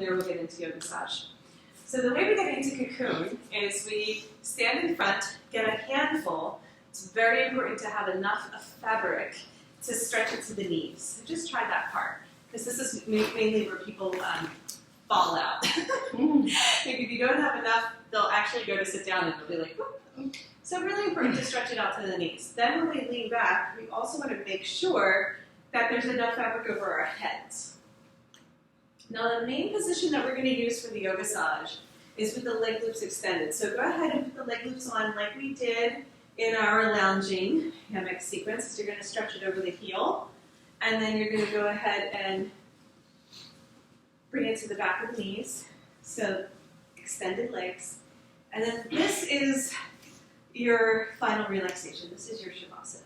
there we'll get into Yogassage. So the way we get into Cocoon is we stand in front, get a handful. It's very important to have enough of fabric to stretch it to the knees. So just try that part, because this is mainly where people fall out. Like if you don't have enough, they'll actually go to sit down and they'll be like, whoop. So really important to stretch it out to the knees. Then when we lean back, we also want to make sure that there's enough fabric over our heads. Now the main position that we're going to use for the Yogassage is with the leg loops extended. So go ahead and put the leg loops on like we did in our lounging hammock sequence. So you're going to stretch it over the heel, and then you're going to go ahead and bring it to the back of the knees. So extended legs. And then this is your final relaxation. This is your Sivasana,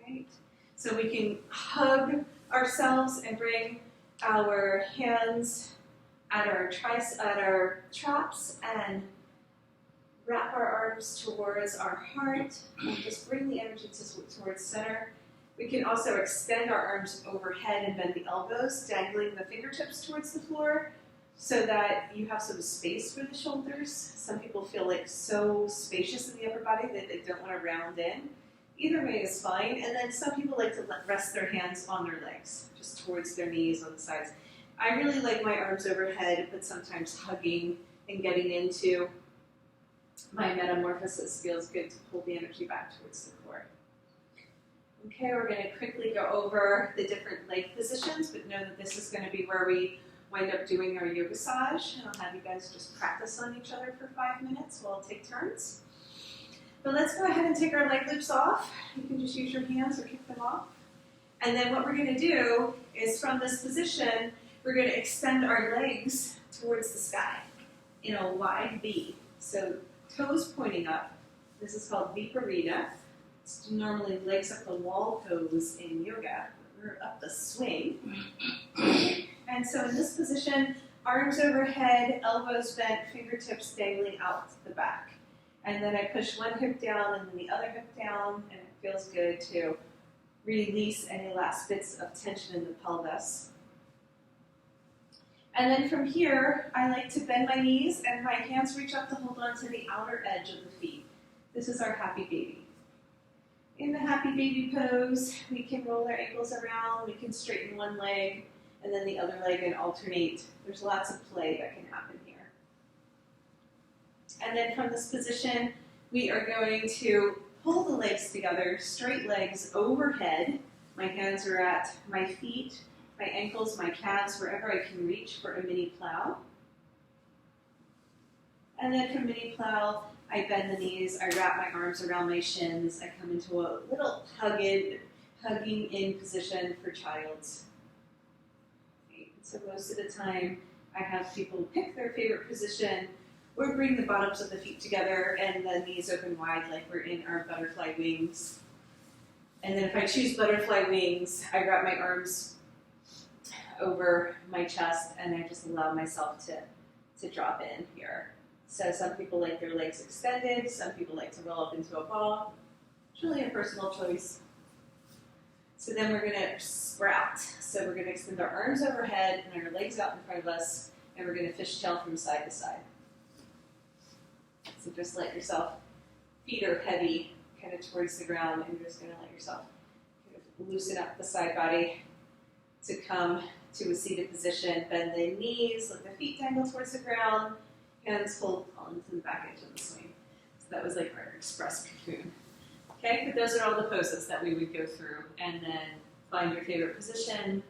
right? So we can hug ourselves and bring our hands at our traps and wrap our arms towards our heart and just bring the energy towards center. We can also extend our arms overhead and bend the elbows, dangling the fingertips towards the floor so that you have some space for the shoulders. Some people feel like so spacious in the upper body that they don't want to round in. Either way is fine. And then some people like to rest their hands on their legs, just towards their knees on the sides. I really like my arms overhead, but sometimes hugging and getting into my metamorphosis feels good to pull the energy back towards the core. Okay, we're going to quickly go over the different leg positions, but know that this is going to be where we wind up doing our Yogassage. And I'll have you guys just practice on each other for 5 minutes. We'll take turns. But let's go ahead and take our leg loops off. You can just use your hands or kick them off. And then what we're going to do is from this position, we're going to extend our legs towards the sky in a wide V. So toes pointing up. This is called Viparita. It's normally legs up the wall pose in yoga. We're up the swing. And so in this position, arms overhead, elbows bent, fingertips dangling out the back. And then I push one hip down and then the other hip down, and it feels good to release any last bits of tension in the pelvis. And then from here, I like to bend my knees and my hands reach up to hold on to the outer edge of the feet. This is our happy baby. In the happy baby pose, we can roll our ankles around, we can straighten one leg, and then the other leg and alternate. There's lots of play that can happen here. And then from this position, we are going to pull the legs together, straight legs overhead. My hands are at my feet, my ankles, my calves, wherever I can reach for a mini plow. And then from mini plow, I bend the knees, I wrap my arms around my shins, I come into a little hugging in position for child's. So most of the time, I have people pick their favorite position or bring the bottoms of the feet together and the knees open wide like we're in our butterfly wings. And then if I choose butterfly wings, I wrap my arms over my chest and I just allow myself to drop in here. So some people like their legs extended, some people like to roll up into a ball. It's really a personal choice. So then we're going to sprout. So we're going to extend our arms overhead and our legs out in front of us, and we're going to fishtail from side to side. So just let yourself, feet are heavy, kind of towards the ground, and you're just going to let yourself kind of loosen up the side body to come to a seated position. Bend the knees, let the feet dangle towards the ground, hands hold onto the back edge of the swing. So that was like our express cocoon. Okay, but those are all the poses that we would go through, and then find your favorite position.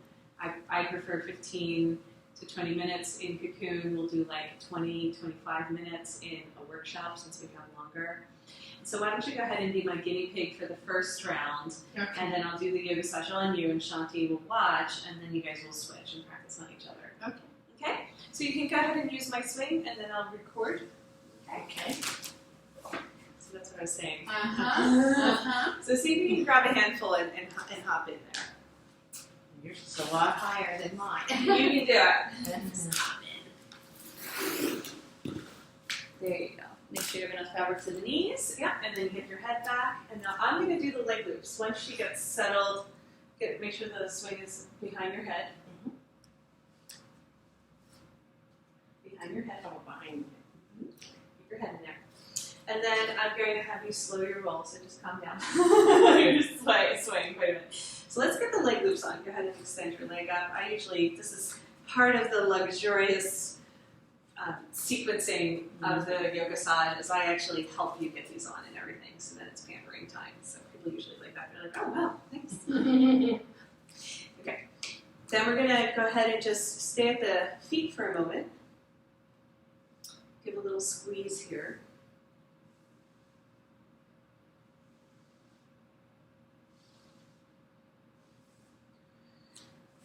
I prefer 15 to 20 minutes in Cocoon. We'll do like 20, 25 minutes in a workshop since we have longer. So why don't you go ahead and be my guinea pig for the first round, okay. And then I'll do the Yogassage on you, and Shanti will watch, and then you guys will switch and practice on each other. Okay. Okay? So you can go ahead and use my swing, and then I'll record. Okay. So that's what I was saying. So see if you can grab a handful and hop in there. Yours is a lot higher than mine. You can do it. Just hop in. There you go. Make sure you have enough fabric to the knees. Yeah, and then get your head back. And now I'm going to do the leg loops. Once she gets settled, make sure the swing is behind your head. And your head all behind you. Keep your head in there. And then I'm going to have you slow your roll, so just calm down. You're just swaying quite a bit. So let's get the leg loops on. Go ahead and extend your leg up. This is part of the luxurious sequencing of the Yogassage, is I actually help you get these on and everything, so then it's pampering time. So people usually like that. They're like, oh, wow, thanks. Okay. Then we're going to go ahead and just stay at the feet for a moment. Give a little squeeze here.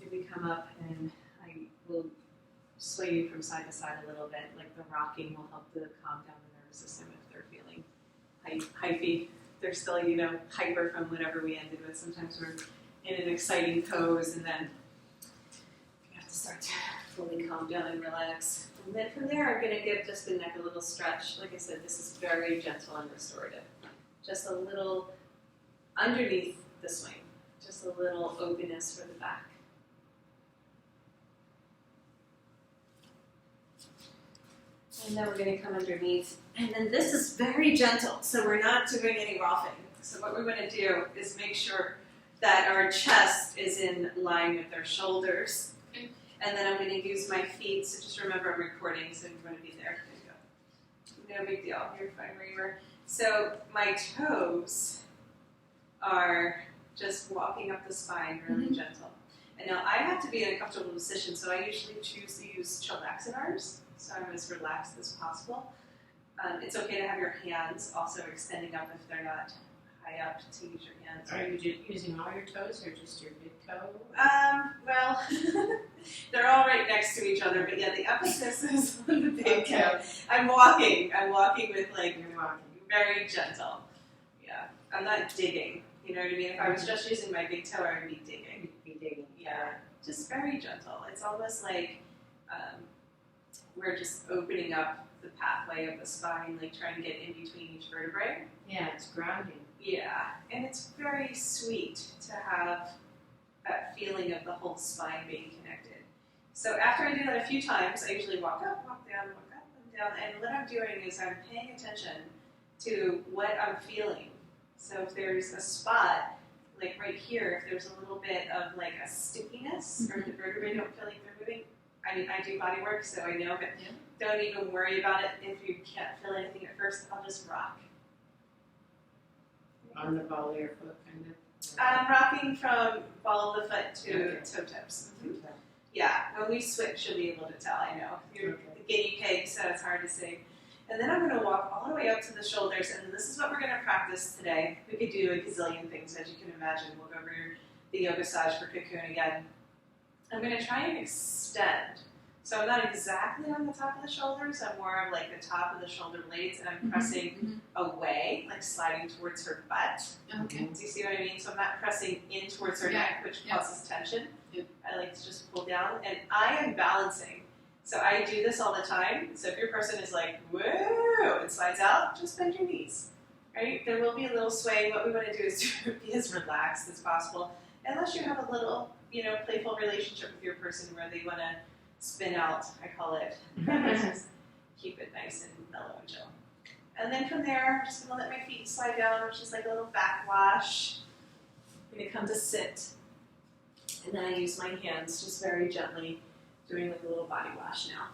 Maybe come up and I will sway you from side to side a little bit. Like the rocking will help to calm down the nervous system if they're feeling hypey. They're still, hyper from whatever we ended with. Sometimes we're in an exciting pose and then we have to start to fully calm down and relax. And then from there, I'm going to give just the neck a little stretch. Like I said, this is very gentle and restorative. Just a little underneath the swing. Just a little openness for the back. And then we're going to come underneath. And then this is very gentle, so we're not doing any roughing. So what we're going to do is make sure that our chest is in line with our shoulders. Okay. And then I'm going to use my feet, so just remember I'm recording, so you're going to be there. There you go. No big deal. You're fine where you were. So my toes are just walking up the spine, really gentle. And now I have to be in a comfortable position, so I usually choose to use chillaxing arms. So I'm as relaxed as possible. It's okay to have your hands also extending up if they're not high up, to use your hands. Are you using all your toes or just your big toe? Well, they're all right next to each other, but yeah, the emphasis is on the big toe. I'm walking with very gentle. Yeah, I'm not digging. You know what I mean? If I was just using my big toe, I would be digging. Yeah, just very gentle. It's almost like we're just opening up the pathway of the spine, like trying to get in between each vertebrae. Yeah, it's grounding. Yeah, and it's very sweet to have that feeling of the whole spine being connected. So after I do that a few times, I usually walk up, walk down, walk up and down, and what I'm doing is I'm paying attention to what I'm feeling. So if there's a spot, like right here, if there's a little bit of like a stickiness, or if the vertebrae don't feel like they're moving, I do body work, so I know, but don't even worry about it. If you can't feel anything at first, I'll just rock. On the ball of your foot, kind of? I'm rocking from ball of the foot to toe tips. Mm-hmm. Yeah, when we switch, you'll be able to tell, I know. You're the guinea pig, so it's hard to see. And then I'm going to walk all the way up to the shoulders, and this is what we're going to practice today. We could do a gazillion things, as you can imagine. We'll go over the Yogassage for Cocoon again. I'm going to try and extend. So I'm not exactly on the top of the shoulders, I'm more of like the top of the shoulder blades, and I'm pressing away, like sliding towards her butt. Okay. Do you see what I mean? So I'm not pressing in towards her neck, which causes tension. I like to just pull down, and I am balancing. So I do this all the time. So if your person is like, whoa, and slides out, just bend your knees, right? There will be a little sway. What we want to do is to be as relaxed as possible, unless you have a little, playful relationship with your person where they want to spin out, I call it. Just keep it nice and mellow and chill. And then from there, I'm just going to let my feet slide down, which is like a little backwash. I'm going to come to sit. And then I use my hands just very gently, doing like a little body wash now.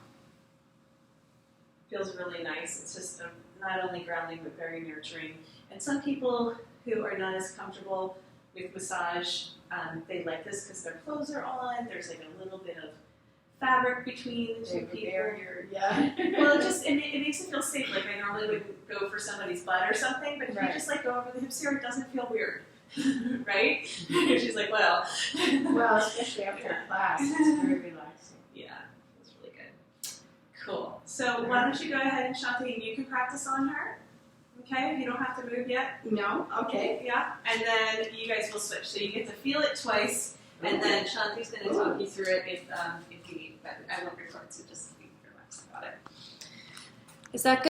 Feels really nice. It's just not only grounding, but very nurturing. And some people who are not as comfortable with massage, they like this because their clothes are on. There's like a little bit of fabric between the two people. Yeah. Well, it makes it feel safe. Like I normally wouldn't go for somebody's butt or something, but if you just like go over the hips here, it doesn't feel weird, right? She's like, well. Well, especially after a class, it's very relaxing. Yeah, it's really good. Cool. So why don't you go ahead and Shanti, and you can practice on her. Okay, you don't have to move yet. No. Okay. Yeah, and then you guys will switch. So you get to feel it twice. And then Shanti's going to talk you through it if you need, but I won't record, so just be relaxed about it. Is that good?